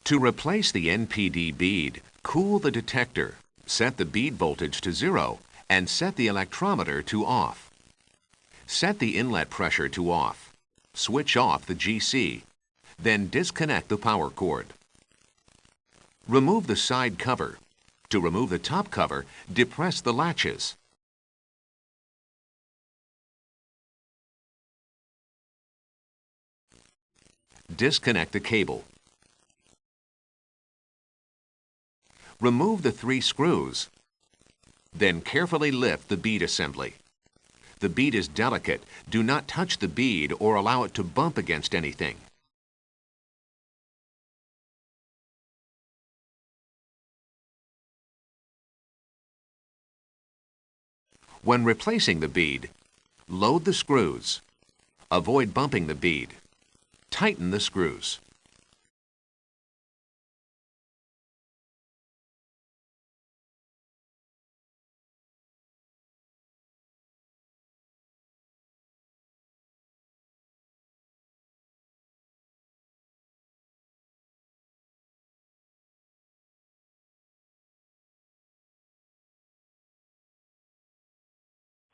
To replace the NPD bead, cool the detector, set the bead voltage to 0, and set the electrometer to off. Set the inlet pressure to off. Switch off the GC. Then disconnect the power cord. Remove the side cover. To remove the top cover, depress the latches. Disconnect the cable. Remove the 3 screws. Then carefully lift the bead assembly. The bead is delicate. Do not touch the bead or allow it to bump against anything. When replacing the bead, load the screws. Avoid bumping the bead. Tighten the screws.